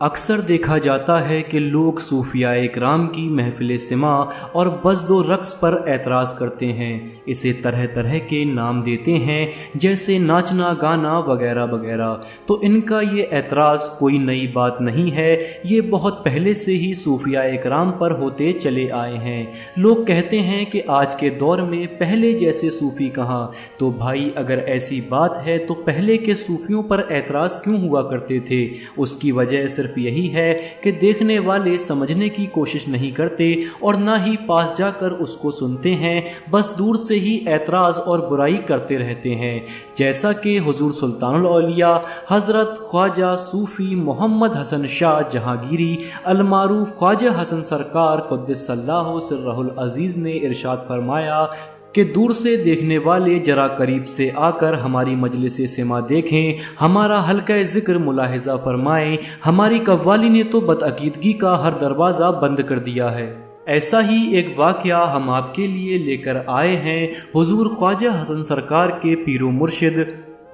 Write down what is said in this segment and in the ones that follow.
اکثر دیکھا جاتا ہے کہ لوگ صوفیاء اکرام کی محفل سماع اور بزد و رقص پر اعتراض کرتے ہیں، اسے طرح طرح کے نام دیتے ہیں جیسے ناچنا گانا وغیرہ وغیرہ۔ تو ان کا یہ اعتراض کوئی نئی بات نہیں ہے، یہ بہت پہلے سے ہی صوفیاء اکرام پر ہوتے چلے آئے ہیں۔ لوگ کہتے ہیں کہ آج کے دور میں پہلے جیسے صوفی کہاں؟ تو بھائی اگر ایسی بات ہے تو پہلے کے صوفیوں پر اعتراض کیوں ہوا کرتے تھے؟ اس کی وجہ صرف یہی ہے کہ دیکھنے والے سمجھنے کی کوشش نہیں کرتے اور نہ ہی پاس جا کر اس کو سنتے ہیں، بس دور سے ہی اعتراض اور برائی کرتے رہتے ہیں۔ جیسا کہ حضور سلطان الاولیاء حضرت خواجہ صوفی محمد حسن شاہ جہانگیری المعروف خواجہ حسن سرکار قدس اللہ سرہ العزیز نے ارشاد فرمایا کہ دور سے دیکھنے والے ذرا قریب سے آ کر ہماری مجلس سماع دیکھیں، ہمارا حلقہ ذکر ملاحظہ فرمائیں، ہماری قوالی نے تو بدعقیدگی کا ہر دروازہ بند کر دیا ہے۔ ایسا ہی ایک واقعہ ہم آپ کے لیے لے کر آئے ہیں۔ حضور خواجہ حسن سرکار کے پیر و مرشد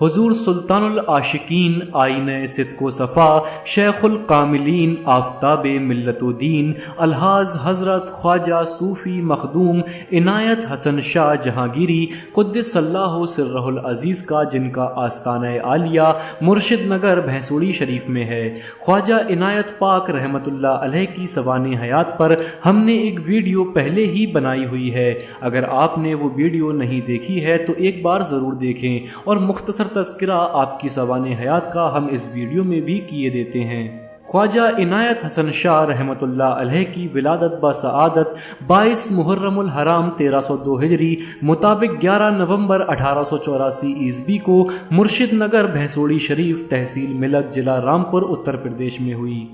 حضور سلطان العاشقین آئینہ صدق و صفا شیخ الکاملین آفتاب ملت و دین الحاظ حضرت خواجہ صوفی مخدوم عنایت حسن شاہ جہانگیری قدس اللہ سرہ العزیز کا، جن کا آستانہ عالیہ مرشد نگر بھینسوڑی شریف میں ہے، خواجہ عنایت پاک رحمت اللہ علیہ کی سوانح حیات پر ہم نے ایک ویڈیو پہلے ہی بنائی ہوئی ہے۔ اگر آپ نے وہ ویڈیو نہیں دیکھی ہے تو ایک بار ضرور دیکھیں، اور مختصر تذکرہ آپ کی سوانح حیات کا ہم اس ویڈیو میں بھی کیے دیتے ہیں۔ خواجہ عنایت حسن شاہ رحمت اللہ علیہ کی ولادت بسعادت 22 محرم الحرام 1302 ہجری مطابق 11 نومبر 1884 عیسوی کو مرشد نگر بھینسوڑی شریف تحصیل ملک ضلع رامپور اتر پردیش میں ہوئی۔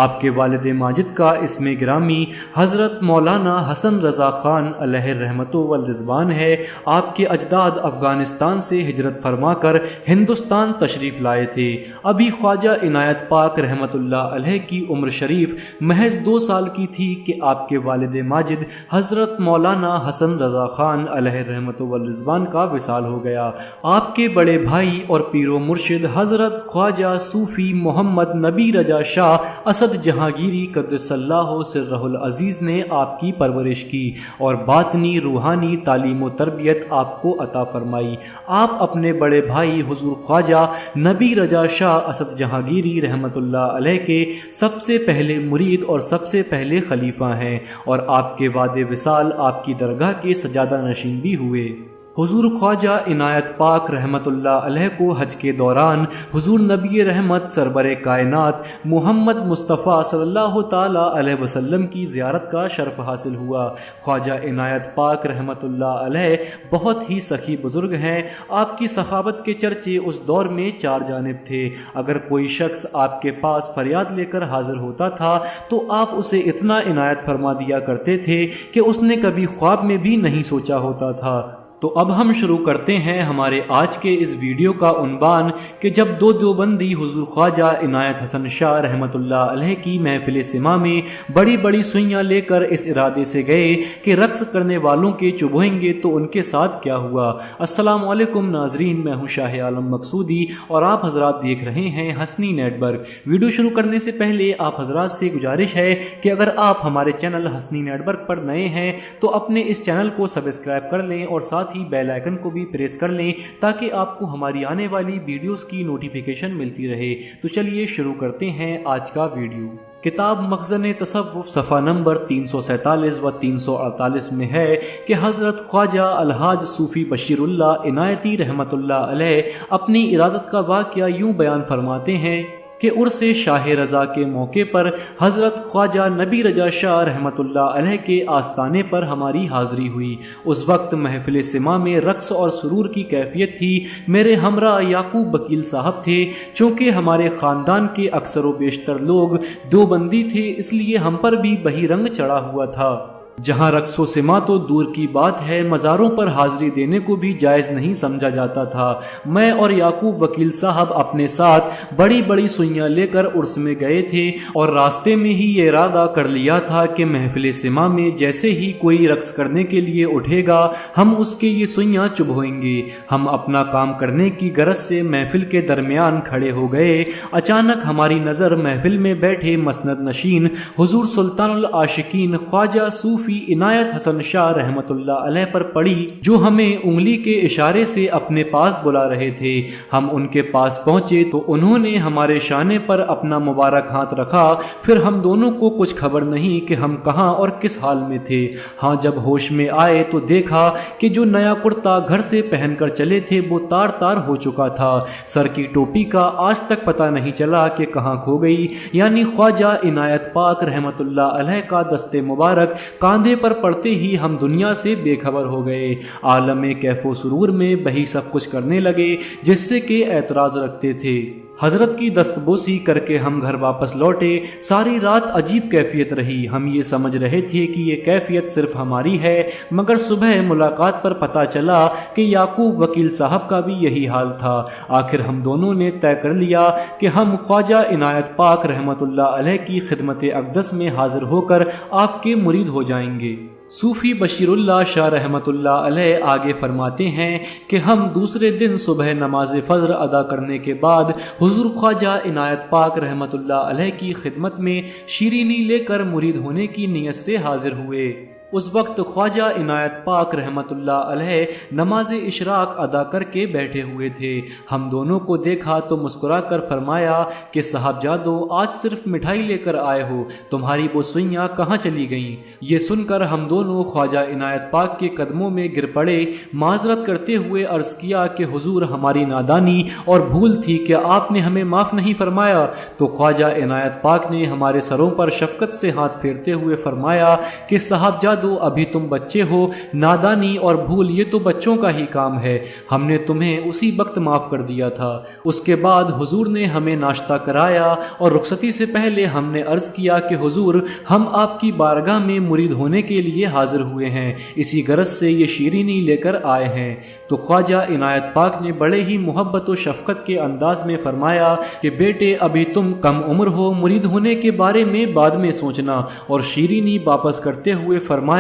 آپ کے والد ماجد کا اسم گرامی حضرت مولانا حسن رضا خان علیہ رحمت و رضوان ہے۔ آپ کے اجداد افغانستان سے ہجرت فرما کر ہندوستان تشریف لائے تھے۔ ابھی خواجہ عنایت پاک رحمت اللہ علیہ کی عمر شریف محض 2 سال کی تھی کہ آپ کے والد ماجد حضرت مولانا حسن رضا خان علیہ رحمت و رضوان کا وصال ہو گیا۔ آپ کے بڑے بھائی اور پیر و مرشد حضرت خواجہ صوفی محمد نبی رجا شاہ اسد جہانگیری قدس اللہ سرہ العزیز نے آپ کی پرورش کی اور باطنی روحانی تعلیم و تربیت آپ کو عطا فرمائی۔ آپ اپنے بڑے بھائی حضور خواجہ نبی رجا شاہ اسد جہانگیری رحمت اللہ علیہ کے سب سے پہلے مرید اور سب سے پہلے خلیفہ ہیں، اور آپ کے بعد وصال آپ کی درگاہ کے سجادہ نشین بھی ہوئے۔ حضور خواجہ عنایت پاک رحمت اللہ علیہ کو حج کے دوران حضور نبی رحمت سرور کائنات محمد مصطفیٰ صلی اللہ تعالیٰ علیہ وسلم کی زیارت کا شرف حاصل ہوا۔ خواجہ عنایت پاک رحمت اللہ علیہ بہت ہی سخی بزرگ ہیں۔ آپ کی سخاوت کے چرچے اس دور میں 4 جانب تھے۔ اگر کوئی شخص آپ کے پاس فریاد لے کر حاضر ہوتا تھا تو آپ اسے اتنا عنایت فرما دیا کرتے تھے کہ اس نے کبھی خواب میں بھی نہیں سوچا ہوتا تھا۔ تو اب ہم شروع کرتے ہیں ہمارے آج کے اس ویڈیو کا عنوان کہ جب 2 دیوبندی حضور خواجہ عنایت حسن شاہ رحمت اللہ علیہ کی محفل سماع میں بڑی بڑی سوئیاں لے کر اس ارادے سے گئے کہ رقص کرنے والوں کے چبھوئیں گے تو ان کے ساتھ کیا ہوا۔ السلام علیکم ناظرین، میں ہوں شاہ عالم مقصودی اور آپ حضرات دیکھ رہے ہیں ہسنی نیٹ ورک۔ ویڈیو شروع کرنے سے پہلے آپ حضرات سے گزارش ہے کہ اگر آپ ہمارے چینل ہسنی نیٹ ورک پر نئے ہیں تو اپنے اس چینل کو سبسکرائب کر لیں اور ساتھ ہی بیل آئیکن کو بھی پریس کر لیں تاکہ آپ کو ہماری آنے والی ویڈیوز کی نوٹیفیکیشن ملتی رہے۔ تو چلیے شروع کرتے ہیں آج کا ویڈیو۔ کتاب مخزن تصوف صفحہ نمبر 347 و 348 میں ہے کہ حضرت خواجہ الحاج صوفی بشیر اللہ عنایتی رحمت اللہ علیہ اپنی ارادت کا واقعہ یوں بیان فرماتے ہیں کہ عرس شاہ رضا کے موقع پر حضرت خواجہ نبی رجا شاہ رحمت اللہ علیہ کے آستانے پر ہماری حاضری ہوئی۔ اس وقت محفل سماع میں رقص اور سرور کی کیفیت تھی۔ میرے ہمراہ یعقوب وکیل صاحب تھے۔ چونکہ ہمارے خاندان کے اکثر و بیشتر لوگ دیوبندی تھے، اس لیے ہم پر بھی بہی رنگ چڑھا ہوا تھا۔ जहाँ रक्स व सिमा तो दूर की बात है, मज़ारों पर हाजिरी देने को भी जायज़ नहीं समझा जाता था। मैं और याकूब वकील साहब अपने साथ बड़ी बड़ी सुइयाँ लेकर उर्स में गए थे और रास्ते में ही ये इरादा कर लिया था कि महफिल सिमा में जैसे ही कोई रक्स करने के लिए उठेगा हम उसके ये सुइयाँ चुभोएंगे। हम अपना काम करने की गरज से महफिल के दरमियान खड़े हो गए। अचानक हमारी नज़र महफिल में बैठे मसनद नशीन हुजूर सुल्तानुल आशिकीन ख्वाजा सूफी इनायत हसन शाह रहमतुल्लाह अलैह पर पड़ी, जो हमें उंगली के इशारे से अपने पास बुला रहे थे। हम उनके पास पहुंचे तो उन्होंने हमारे शाने पर अपना मुबारक हाथ रखा। फिर हम दोनों को कुछ खबर नहीं कि हम कहाँ और किस हाल में थे। हाँ, जब होश में आए तो देखा कि जो नया कुर्ता घर से पहनकर चले थे वो तार तार हो चुका था। सर की टोपी का आज तक पता नहीं चला कि कहाँ खो गई। यानी ख्वाजा इनायत पाक रहमतुल्लाह अलैह का दस्ते मुबारक कांधे पर पड़ते ही हम दुनिया से बेखबर हो गए। आलम कैफो सुरूर में बही सब कुछ करने लगे जिससे कि एतराज़ रखते थे। हजरत की दस्तबोसी करके हम घर वापस लौटे। सारी रात अजीब कैफियत रही। हम ये समझ रहे थे कि ये कैफियत सिर्फ हमारी है, मगर सुबह मुलाकात पर पता चला कि याकूब वकील साहब का भी यही हाल था। आखिर हम दोनों ने तय कर लिया कि हम ख्वाजा इनायत पाक रहमतुल्लाह अलैह की खिदमत अक़दस में हाजिर होकर आपके मुरीद हो जाएंगे। सूफ़ी बशीरुल्लाह शाह रहमतुल्लाह अलैह आगे फरमाते हैं कि हम दूसरे दिन सुबह नमाज फ़ज्र अदा करने के बाद हुज़ूर ख्वाजा इनायत पाक रहमतुल्लाह अलैह की खिदमत में शीरीनी लेकर मुरीद होने की नीयत से हाजिर हुए। उस वक्त ख्वाजा इनायत पाक रहमतुल्लाह अलैह नमाज इशराक अदा करके बैठे हुए थे। हम दोनों को देखा तो मुस्कुरा कर फरमाया कि साहबजादो, आज सिर्फ मिठाई लेकर आए हो, तुम्हारी वो सुइयाँ कहाँ चली गईं? ये सुनकर हम दोनों ख्वाजा इनायत पाक के कदमों में गिर पड़े। माजरत करते हुए अर्ज़ किया कि हुजूर, हमारी नादानी और भूल थी, क्या आपने हमें माफ़ नहीं फरमाया? तो ख्वाजा इनायत पाक ने हमारे सरों पर शफकत से हाथ फेरते हुए फरमाया कि साहबजादो, अभी तुम बच्चे हो, नादानी और भूल ये तो बच्चों का ही काम है, हमने तुम्हें उसी वक्त माफ़ कर दिया था। उसके बाद हुजूर ने हमें नाश्ता कराया और रुखसती से पहले हमने अर्ज़ किया कि हुजूर, हम आपकी बारगाह में मुरीद होने के लिए हाजिर हुए हैं, इसी गरज से ये शीरीनी लेकर आए हैं। तो ख्वाजा इनायत पाक ने बड़े ही मोहब्बत और शफकत के अंदाज में फरमाया कि बेटे, अभी तुम कम उम्र हो, मुरीद होने के बारे में बाद में सोचना। और शीरीनी वापस करते हुए फरमाया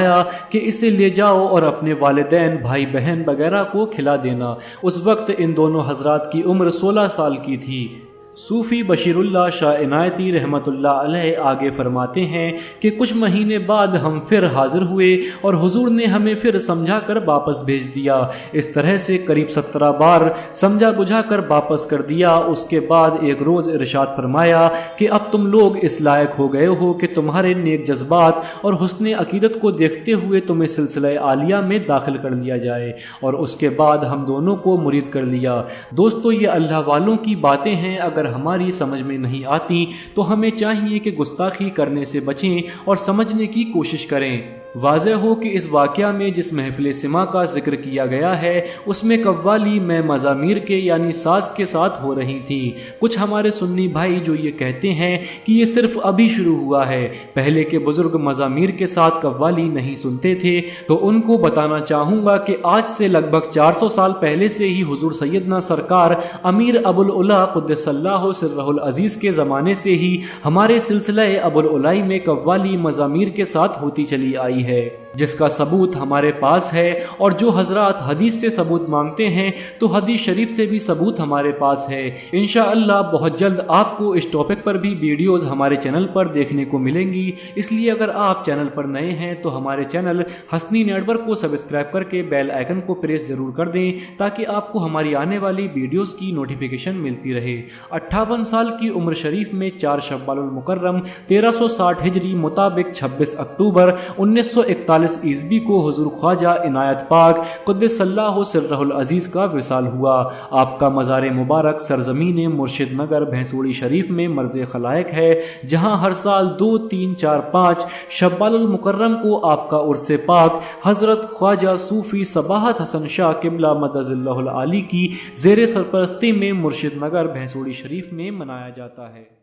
कि इसे ले जाओ और अपने वालिदैन, भाई बहन वगैरह को खिला देना। उस वक्त इन दोनों हजरात की उम्र 16 साल की थी। सूफ़ी बशीरुल्लाह शाह इनायती रहमतुल्लाह अलैह आगे फरमाते हैं कि कुछ महीने बाद हम फिर हाजिर हुए और हुजूर ने हमें फिर समझा कर वापस भेज दिया। इस तरह से करीब 17 बार समझा बुझा कर वापस कर दिया। उसके बाद एक रोज़ इरशाद फरमाया कि अब तुम लोग इस लायक हो गए हो कि तुम्हारे नेक जज्बात और हुस्न अकीदत को देखते हुए तुम्हें सिलसिला आलिया में दाखिल कर लिया जाए। और उसके बाद हम दोनों को मुरीद कर लिया। दोस्तों, ये अल्लाह वालों की बातें हैं। अगर हमारी समझ में नहीं आती तो हमें चाहिए कि गुस्ताखी करने से बचें और समझने की कोशिश करें। वाज़ेह हो कि इस वाक़या में जिस महफिल सिमा का जिक्र किया गया है उसमें कव्वाली में मज़ामीर के यानी साज के साथ हो रही थी। कुछ हमारे सुन्नी भाई जो ये कहते हैं कि ये सिर्फ अभी शुरू हुआ है, पहले के बुजुर्ग मज़ामीर के साथ कव्वाली नहीं सुनते थे, तो उनको बताना चाहूँगा कि आज से लगभग 400 साल पहले से ही हुजूर सैयदना सरकार अमीर अबुल उला क़ुद्दसल्लाहु सिर्रहुल अज़ीज़ के ज़माने से ही हमारे सिलसिला अबुल उलाई में कव्वाली मज़ामीर के साथ होती चली आई है, जिसका सबूत हमारे पास है। और जो हजरात हदीस से सबूत मांगते हैं तो हदीस शरीफ से भी सबूत हमारे पास है। इंशाअल्लाह बहुत जल्द आपको इस टॉपिक पर भी वीडियोस हमारे चैनल पर देखने को मिलेंगी। इसलिए अगर आप चैनल पर नए हैं तो हमारे चैनल हसनी नेटवर्क को सब्सक्राइब करके बेल आइकन को प्रेस जरूर कर दें ताकि आपको हमारी आने वाली वीडियोस की नोटिफिकेशन मिलती रहे। 58 साल की उम्र शरीफ में 4 शव्वालुल मुकर्रम 1360 हिजरी मुताबिक 26 अक्टूबर 1941 ईस्वी को हुजूर ख्वाजा इनायत पाक क़ुद्दसल्लाहु सिर्रहुल अज़ीज़ का विसाल हुआ। आपका मज़ार मुबारक सरजमीन मुर्शिद नगर भैंसोड़ी शरीफ में मर्ज़ खलायक है, जहाँ हर साल 2, 3, 4, 5 शव्वालुल मुकर्रम को आपका उर्स पाक हज़रत ख्वाजा सूफ़ी सबाहत हसन शाह क़िबला मदज़िल्लहुल आली की ज़ेर सरपरस्ती में मुर्शिद नगर भैंसोड़ी शरीफ में मनाया जाता है।